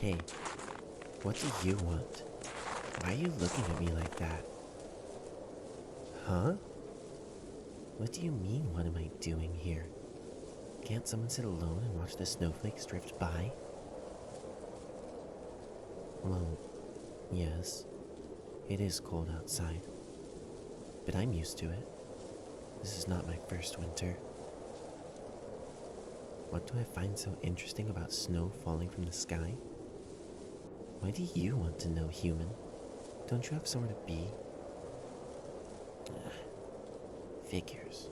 Hey, what do you want? Why are you looking at me like that? Huh? What do you mean, what am I doing here? Can't someone sit alone and watch the snowflakes drift by? Well, yes, it is cold outside, but I'm used to it. This is not my first winter. What do I find so interesting about snow falling from the sky? Why do you want to know, human? Don't you have somewhere to be? Figures.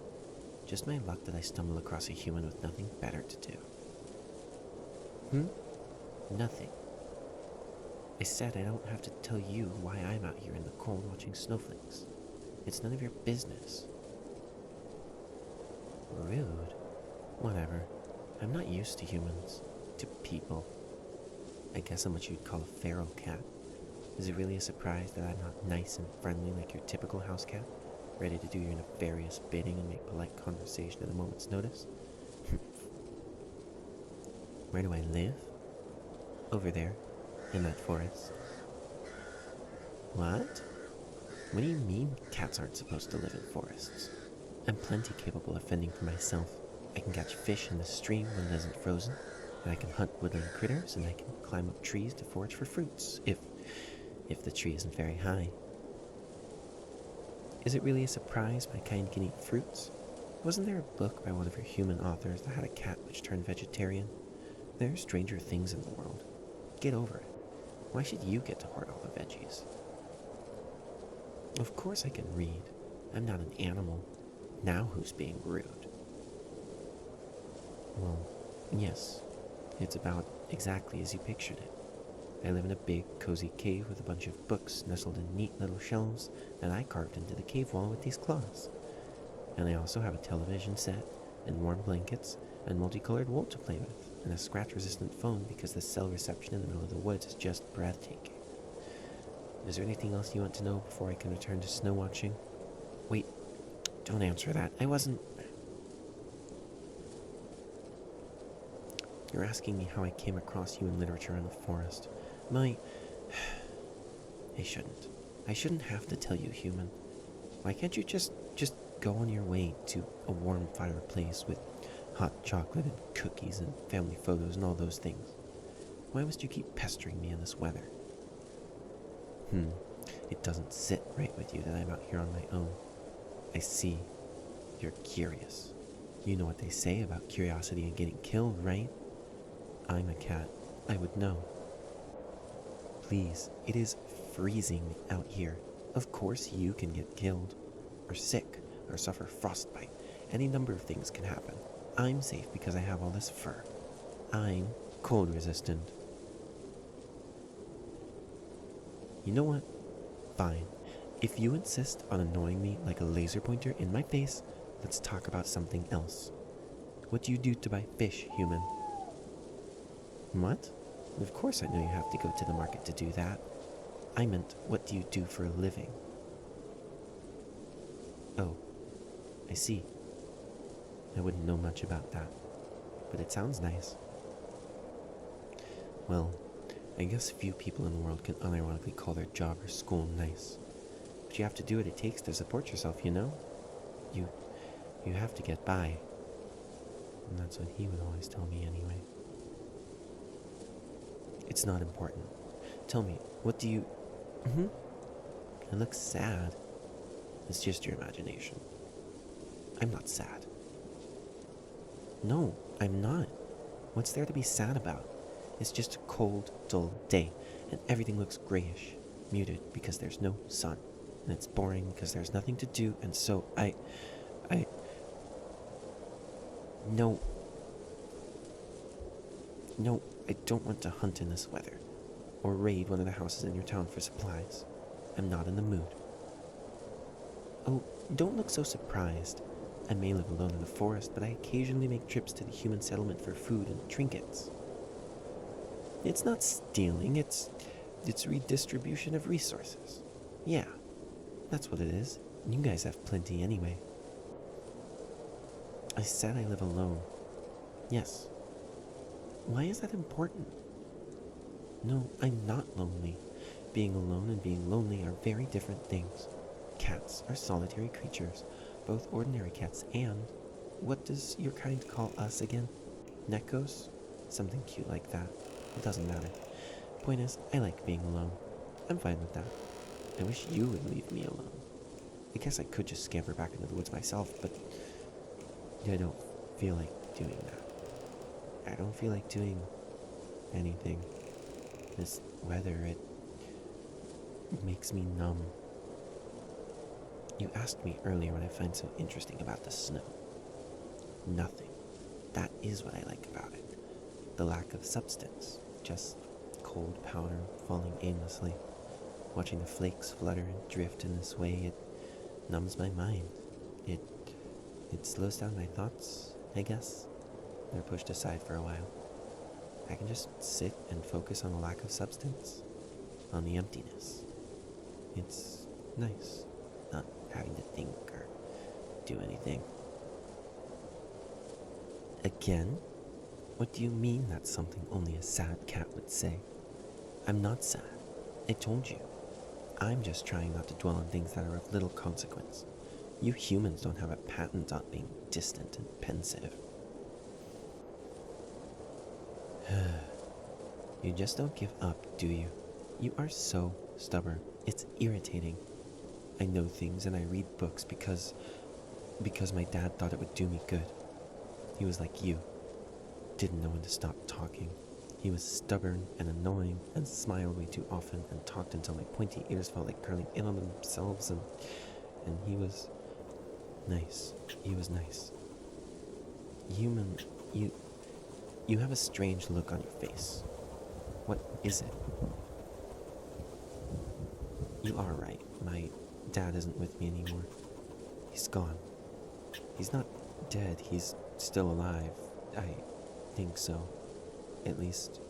Just my luck that I stumble across a human with nothing better to do. Nothing. I said I don't have to tell you why I'm out here in the cold watching snowflakes. It's none of your business. Rude. Whatever. I'm not used to humans. To people. I guess I'm what you'd call a feral cat. Is it really a surprise that I'm not nice and friendly like your typical house cat? Ready to do your nefarious bidding and make polite conversation at a moment's notice? Where do I live? Over there, in that forest. What? What do you mean cats aren't supposed to live in forests? I'm plenty capable of fending for myself. I can catch fish in the stream when it isn't frozen, and I can hunt woodland critters, and I can climb up trees to forage for fruits, if the tree isn't very high. Is it really a surprise my kind can eat fruits? Wasn't there a book by one of your human authors that had a cat which turned vegetarian? There are stranger things in the world. Get over it. Why should you get to hoard all the veggies? Of course I can read. I'm not an animal. Now who's being rude? Well, yes. It's about exactly as you pictured it. I live in a big, cozy cave with a bunch of books nestled in neat little shelves that I carved into the cave wall with these claws. And I also have a television set, and warm blankets, and multicolored wool to play with, and a scratch-resistant phone because the cell reception in the middle of the woods is just breathtaking. Is there anything else you want to know before I can return to snow watching? Wait, don't answer that. I wasn't... You're asking me how I came across human literature in the forest. I shouldn't have to tell you, human. Why can't you just go on your way to a warm fireplace with hot chocolate and cookies and family photos and all those things? Why must you keep pestering me in this weather? It doesn't sit right with you that I'm out here on my own. I see. You're curious. You know what they say about curiosity and getting killed, right? I'm a cat. I would know. Please, it is freezing out here. Of course you can get killed, or sick, or suffer frostbite. Any number of things can happen. I'm safe because I have all this fur. I'm cold resistant. You know what? Fine. If you insist on annoying me like a laser pointer in my face, let's talk about something else. What do you do to buy fish, human? What? Of course I know you have to go to the market to do that. I meant, what do you do for a living? Oh, I see. I wouldn't know much about that, but it sounds nice. Well, I guess few people in the world can unironically call their job or school nice. But you have to do what it takes to support yourself, you know? You have to get by. And that's what he would always tell me anyway. It's not important. Tell me, what do you... I look sad. It's just your imagination. I'm not sad. No, I'm not. What's there to be sad about? It's just a cold, dull day, and everything looks grayish, muted because there's no sun, and it's boring because there's nothing to do, and so No, I don't want to hunt in this weather, or raid one of the houses in your town for supplies. I'm not in the mood. Oh, don't look so surprised. I may live alone in the forest, but I occasionally make trips to the human settlement for food and trinkets. It's not stealing, it's redistribution of resources. Yeah, that's what it is. You guys have plenty anyway. I said I live alone. Yes. Why is that important? No, I'm not lonely. Being alone and being lonely are very different things. Cats are solitary creatures, both ordinary cats and, what does your kind call us again? Neckos? Something cute like that. It doesn't matter. Point is, I like being alone. I'm fine with that. I wish you would leave me alone. I guess I could just scamper back into the woods myself, but I don't feel like doing that. I don't feel like doing anything. This weather, it makes me numb. You asked me earlier what I find so interesting about the snow. Nothing. That is what I like about it. The lack of substance. Just cold powder falling aimlessly. Watching the flakes flutter and drift in this way, it numbs my mind. It slows down my thoughts, I guess. They're pushed aside for a while. I can just sit and focus on the lack of substance, on the emptiness. It's nice, not having to think or do anything. Again? What do you mean that's something only a sad cat would say? I'm not sad. I told you. I'm just trying not to dwell on things that are of little consequence. You humans don't have a patent on being distant and pensive. You just don't give up, do you? You are so stubborn. It's irritating. I know things and I read books because my dad thought it would do me good. He was like you. Didn't know when to stop talking. He was stubborn and annoying and smiled way too often and talked until my pointy ears felt like curling in on themselves, and he was nice. He was nice. Human, you have a strange look on your face. What is it? You are right. My dad isn't with me anymore. He's gone. He's not dead. He's still alive. I think so. At least.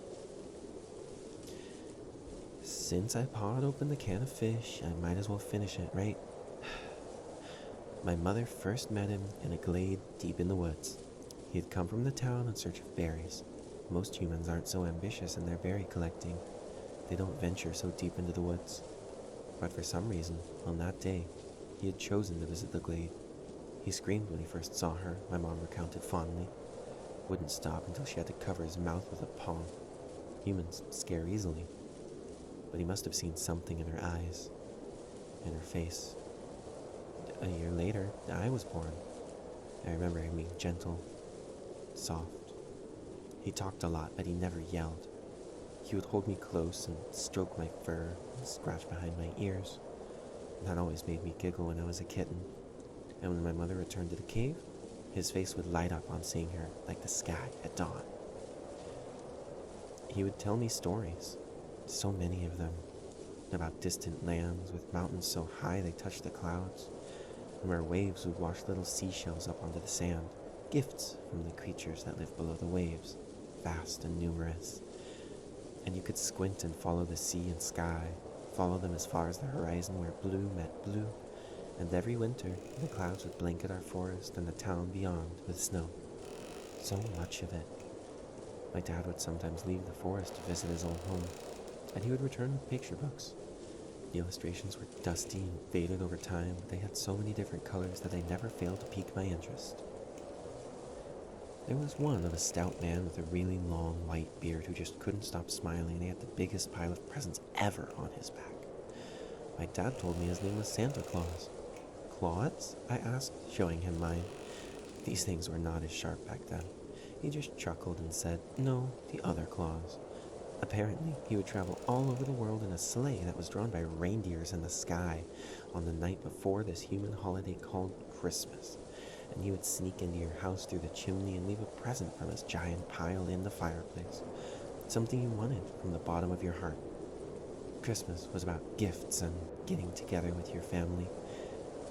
Since I pawed open the can of fish, I might as well finish it, right? My mother first met him in a glade deep in the woods. He had come from the town in search of berries. Most humans aren't so ambitious in their berry collecting. They don't venture so deep into the woods. But for some reason, on that day, he had chosen to visit the glade. He screamed when he first saw her, my mom recounted fondly. Wouldn't stop until she had to cover his mouth with a paw. Humans scare easily. But he must have seen something in her eyes, in her face. A year later, I was born. I remember him being gentle, soft. He talked a lot, but he never yelled. He would hold me close and stroke my fur and scratch behind my ears. That always made me giggle when I was a kitten. And when my mother returned to the cave, his face would light up on seeing her like the sky at dawn. He would tell me stories, so many of them, about distant lands with mountains so high they touched the clouds, and where waves would wash little seashells up onto the sand, gifts from the creatures that live below the waves, vast and numerous. And you could squint and follow the sea and sky, follow them as far as the horizon where blue met blue, and every winter the clouds would blanket our forest and the town beyond with snow. So much of it. My dad would sometimes leave the forest to visit his old home, and he would return with picture books. The illustrations were dusty and faded over time, but they had so many different colors that they never failed to pique my interest. There was one of a stout man with a really long white beard who just couldn't stop smiling, and he had the biggest pile of presents ever on his back. My dad told me his name was Santa Claus. Claws? I asked, showing him mine. These things were not as sharp back then. He just chuckled and said, no, the other Claus. Apparently, he would travel all over the world in a sleigh that was drawn by reindeers in the sky on the night before this human holiday called Christmas. And he would sneak into your house through the chimney and leave a present from his giant pile in the fireplace. Something you wanted from the bottom of your heart. Christmas was about gifts and getting together with your family.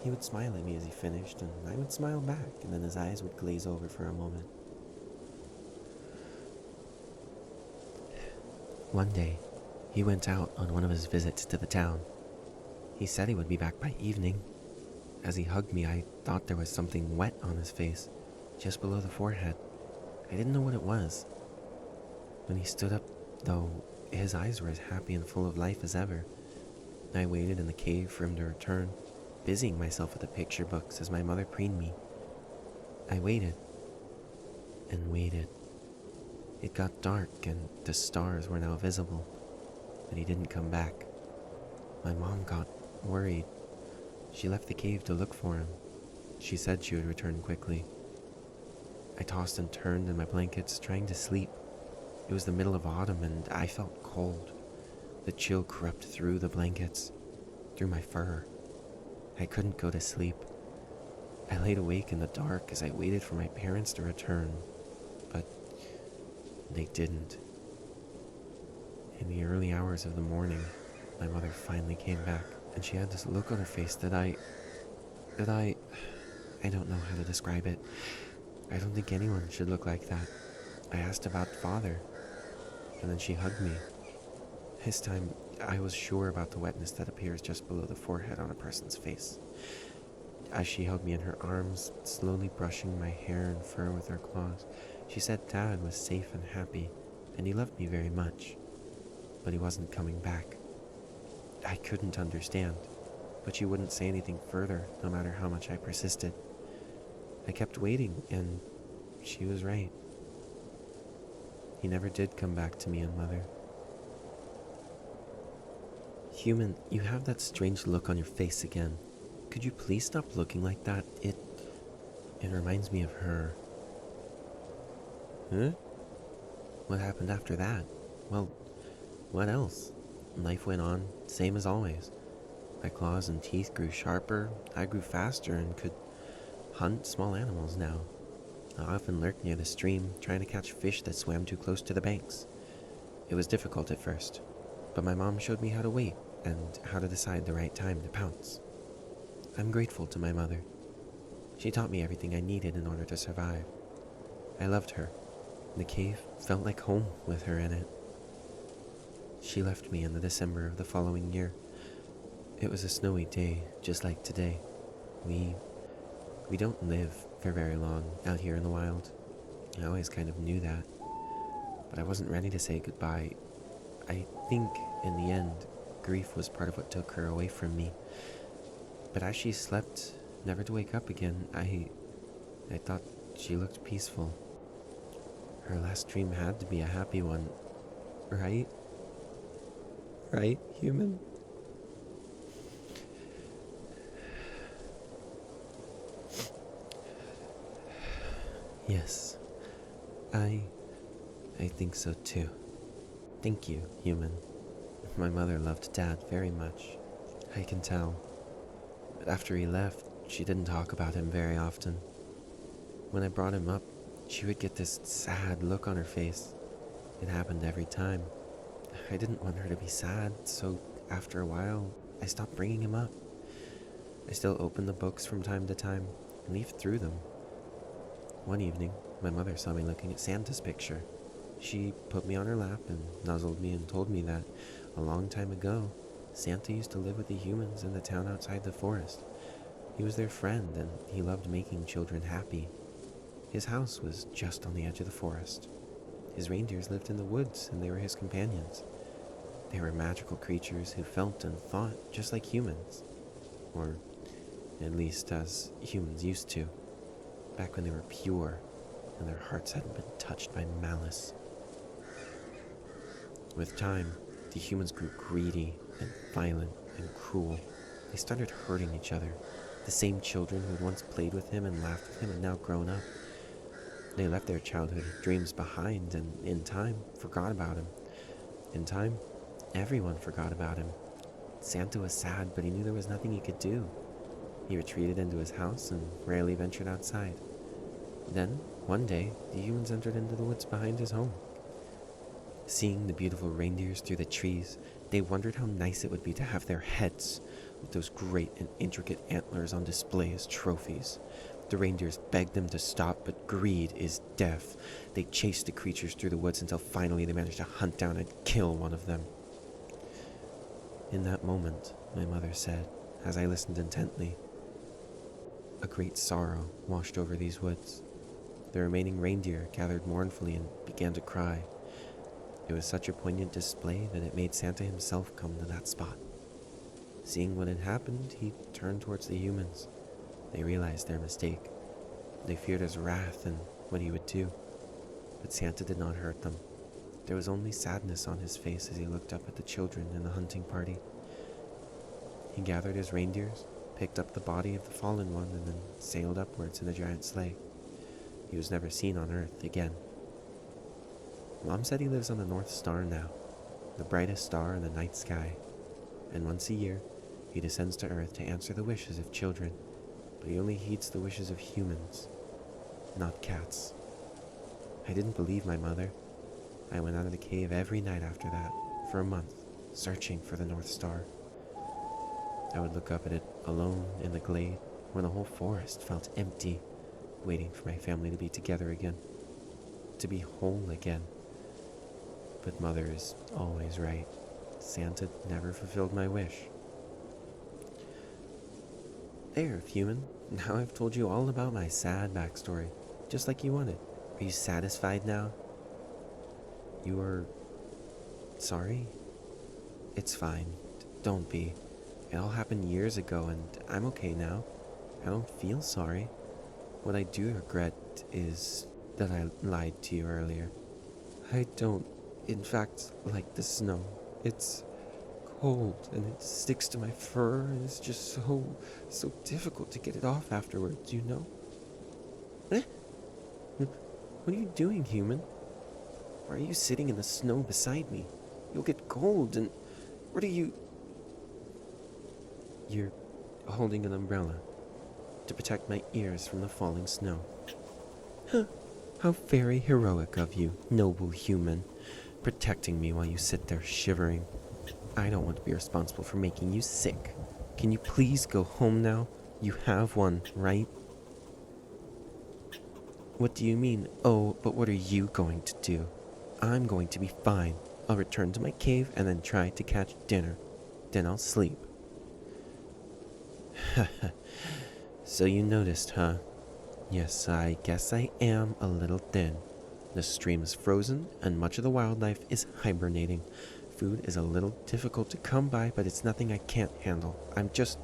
He would smile at me as he finished, and I would smile back, and then his eyes would glaze over for a moment. One day, he went out on one of his visits to the town. He said he would be back by evening. As he hugged me, I thought there was something wet on his face, just below the forehead. I didn't know what it was. When he stood up, though, His eyes were as happy and full of life as ever. I waited in the cave for him to return, busying myself with the picture books as my mother preened me. I waited and waited. It got dark and the stars were now visible, but he didn't come back. My mom got worried. She left the cave to look for him. She said she would return quickly. I tossed and turned in my blankets, trying to sleep. It was the middle of autumn and I felt cold. The chill crept through the blankets, through my fur. I couldn't go to sleep. I laid awake in the dark as I waited for my parents to return, but they didn't. In the early hours of the morning, my mother finally came back, and she had this look on her face that I don't know how to describe it. I don't think anyone should look like that. I asked about father, and then she hugged me. This time, I was sure about the wetness that appears just below the forehead on a person's face. As she held me in her arms, slowly brushing my hair and fur with her claws, she said Dad was safe and happy, and he loved me very much. But he wasn't coming back. I couldn't understand, but she wouldn't say anything further, no matter how much I persisted. I kept waiting, and she was right. He never did come back to me and Mother. Human, you have that strange look on your face again. Could you please stop looking like that? It reminds me of her. Huh? What happened after that? Well, what else? Life went on, same as always. My claws and teeth grew sharper, I grew faster and could hunt small animals now. I often lurked near the stream, trying to catch fish that swam too close to the banks. It was difficult at first, but my mom showed me how to wait and how to decide the right time to pounce. I'm grateful to my mother. She taught me everything I needed in order to survive. I loved her. The cave felt like home with her in it. She left me in the December of the following year. It was a snowy day, just like today. We don't live for very long out here in the wild. I always kind of knew that. But I wasn't ready to say goodbye. I think, in the end, grief was part of what took her away from me. But as she slept, never to wake up again, I thought she looked peaceful. Her last dream had to be a happy one, right? Right, human? Yes, I think so too. Thank you, human. My mother loved Dad very much. I can tell. But after he left, she didn't talk about him very often. When I brought him up, she would get this sad look on her face. It happened every time. I didn't want her to be sad, so after a while, I stopped bringing him up. I still opened the books from time to time and leafed through them. One evening, my mother saw me looking at Santa's picture. She put me on her lap and nuzzled me and told me that a long time ago, Santa used to live with the humans in the town outside the forest. He was their friend and he loved making children happy. His house was just on the edge of the forest. His reindeers lived in the woods and they were his companions. They were magical creatures who felt and thought just like humans. Or at least as humans used to, back when they were pure and their hearts hadn't been touched by malice. With time, the humans grew greedy and violent and cruel. They started hurting each other. The same children who had once played with him and laughed with him had now grown up. They left their childhood dreams behind and, in time, forgot about him. In time, everyone forgot about him. Santa was sad, but he knew there was nothing he could do. He retreated into his house and rarely ventured outside. Then, one day, the humans entered into the woods behind his home. Seeing the beautiful reindeers through the trees, they wondered how nice it would be to have their heads, with those great and intricate antlers, on display as trophies. The reindeers begged them to stop, but greed is deaf. They chased the creatures through the woods until finally they managed to hunt down and kill one of them. In that moment, my mother said, as I listened intently, a great sorrow washed over these woods. The remaining reindeer gathered mournfully and began to cry. It was such a poignant display that it made Santa himself come to that spot. Seeing what had happened, he turned towards the humans. They realized their mistake. They feared his wrath and what he would do. But Santa did not hurt them. There was only sadness on his face as he looked up at the children in the hunting party. He gathered his reindeers, picked up the body of the fallen one, and then sailed upwards in a giant sleigh. He was never seen on Earth again. Mom said he lives on the North Star now, the brightest star in the night sky. And once a year, he descends to Earth to answer the wishes of children, but he only heeds the wishes of humans, not cats. I didn't believe my mother. I went out of the cave every night after that, for a month, searching for the North Star. I would look up at it alone in the glade, where the whole forest felt empty, waiting for my family to be together again, to be whole again. But Mother is always right. Santa never fulfilled my wish. There, human. Now I've told you all about my sad backstory, just like you wanted. Are you satisfied now? You are sorry? It's fine. Don't be. It all happened years ago, and I'm okay now. I don't feel sorry. What I do regret is that I lied to you earlier. I don't, in fact, like the snow. It's cold, and it sticks to my fur, and it's just so difficult to get it off afterwards, you know? Eh? What are you doing, human? Why are you sitting in the snow beside me? You'll get cold, and what are you... You're holding an umbrella to protect my ears from the falling snow. Huh. How very heroic of you, noble human, protecting me while you sit there shivering. I don't want to be responsible for making you sick. Can you please go home now? You have one, right? What do you mean? Oh, but what are you going to do? I'm going to be fine. I'll return to my cave and then try to catch dinner. Then I'll sleep. So you noticed, huh? Yes, I guess I am a little thin. The stream is frozen, and much of the wildlife is hibernating. Food is a little difficult to come by, but it's nothing I can't handle. I'm just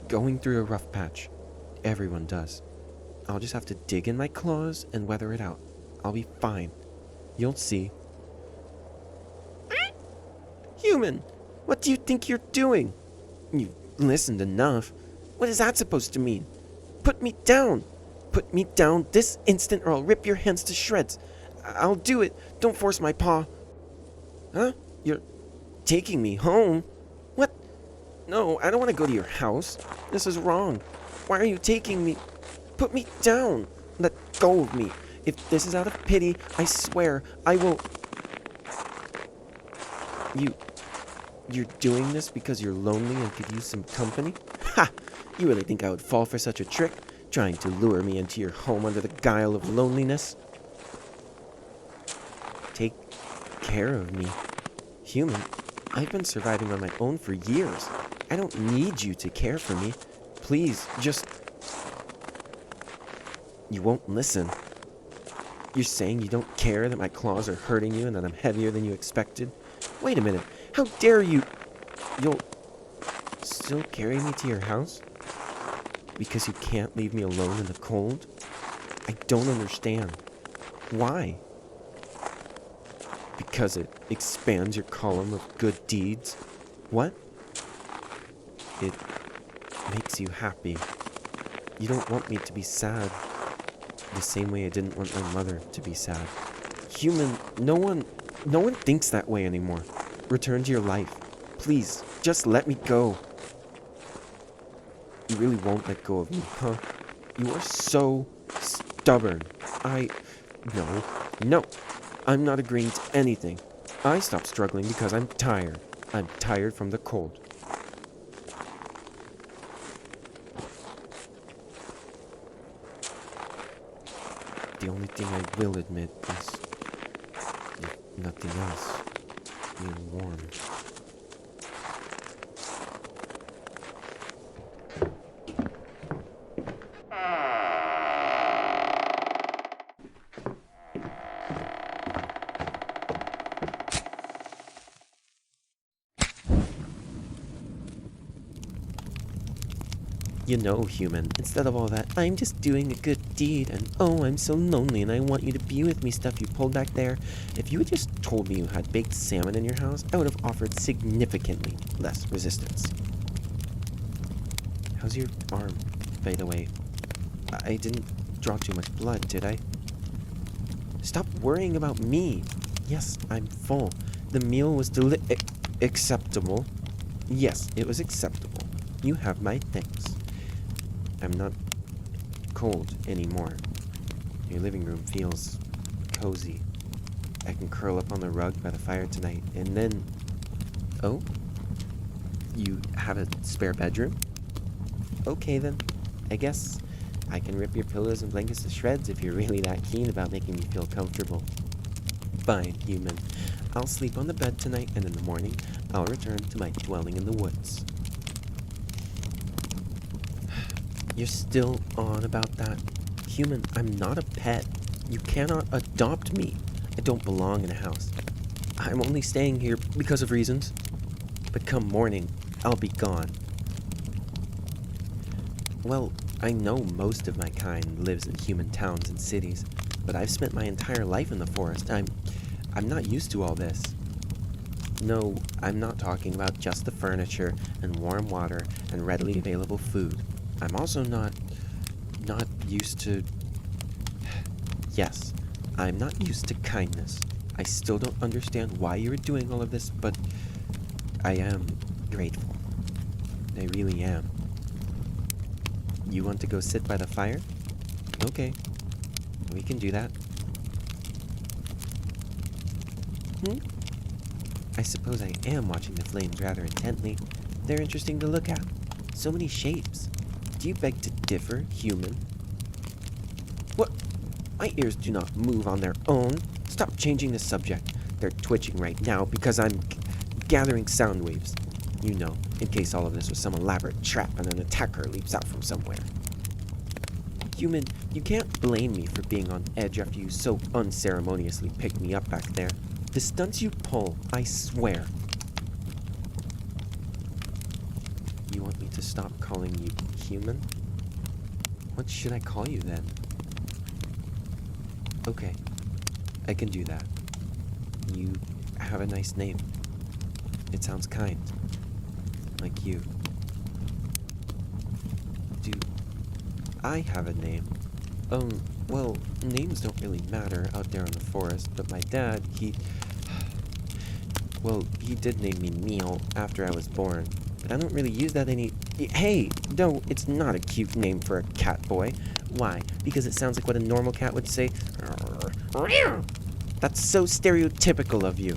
going through a rough patch. Everyone does. I'll just have to dig in my claws and weather it out. I'll be fine. You'll see. Human! What do you think you're doing? You've listened enough. What is that supposed to mean? Put me down! Put me down this instant or I'll rip your hands to shreds. I'll do it. Don't force my paw. Huh? You're taking me home? What? No, I don't want to go to your house. This is wrong. Why are you taking me? Put me down. Let go of me. If this is out of pity, I swear I will... You're doing this because you're lonely and could use some company? Ha! You really think I would fall for such a trick? Trying to lure me into your home under the guile of loneliness? Take care of me. Human, I've been surviving on my own for years. I don't need you to care for me. Please, just... You won't listen. You're saying you don't care that my claws are hurting you and that I'm heavier than you expected? Wait a minute. How dare you? You'll still carry me to your house? Because you can't leave me alone in the cold? I don't understand. Why? Because it expands your column of good deeds? What? It makes you happy. You don't want me to be sad. The same way I didn't want my mother to be sad. Human, no one thinks that way anymore. Return to your life. Please, just let me go. You really won't let go of me, huh? You are so stubborn. No. I'm not agreeing to anything. I stopped struggling because I'm tired. I'm tired from the cold. The only thing I will admit is, if nothing else, being warm. You know, human, instead of all that, I'm just doing a good deed, and oh, I'm so lonely and I want you to be with me stuff you pulled back there. If you had just told me you had baked salmon in your house, I would have offered significantly less resistance. How's your arm, by the way? I didn't draw too much blood, did I? Stop worrying about me. Yes, I'm full. The meal was acceptable. Yes, it was acceptable. You have my thanks. I'm not cold anymore. Your living room feels cozy. I can curl up on the rug by the fire tonight, and then... Oh? You have a spare bedroom? Okay then. I guess I can rip your pillows and blankets to shreds if you're really that keen about making me feel comfortable. Fine, human. I'll sleep on the bed tonight, and in the morning, I'll return to my dwelling in the woods. You're still on about that? Human, I'm not a pet. You cannot adopt me. I don't belong in a house. I'm only staying here because of reasons. But come morning, I'll be gone. Well, I know most of my kind lives in human towns and cities, but I've spent my entire life in the forest. I'm not used to all this. No, I'm not talking about just the furniture and warm water and readily available food. I'm also not used to... Yes, I'm not used to kindness. I still don't understand why you were doing all of this, but I am grateful. I really am. You want to go sit by the fire? Okay, we can do that. I suppose I am watching the flames rather intently. They're interesting to look at. So many shapes. Do you beg to differ, human? What? My ears do not move on their own. Stop changing the subject. They're twitching right now because I'm gathering sound waves. You know, in case all of this was some elaborate trap and an attacker leaps out from somewhere. Human, you can't blame me for being on edge after you so unceremoniously picked me up back there. The stunts you pull, I swear. You want me to stop calling you human? What should I call you then? Okay, I can do that. You have a nice name. It sounds kind. Like you. Do I have a name? Well, names don't really matter out there in the forest, but my dad, he did name me Meow after I was born. But I don't really use that any... Hey! No, it's not a cute name for a cat boy. Why? Because it sounds like what a normal cat would say. That's so stereotypical of you.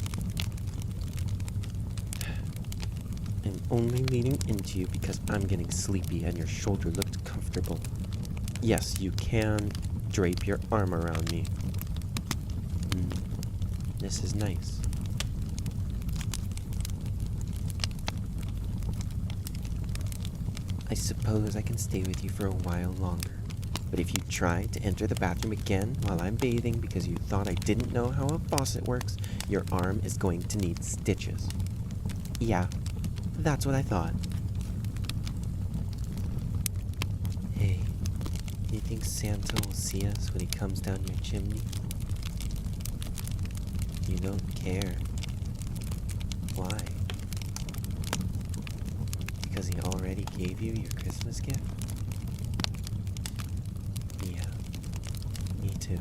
I'm only leaning into you because I'm getting sleepy and your shoulder looked comfortable. Yes, you can drape your arm around me. This is nice. I suppose I can stay with you for a while longer. But if you try to enter the bathroom again while I'm bathing because you thought I didn't know how a faucet works, your arm is going to need stitches. Yeah, that's what I thought. Hey, you think Santa will see us when he comes down your chimney? You don't care. Why? Because he already gave you your Christmas gift? Yeah, me too.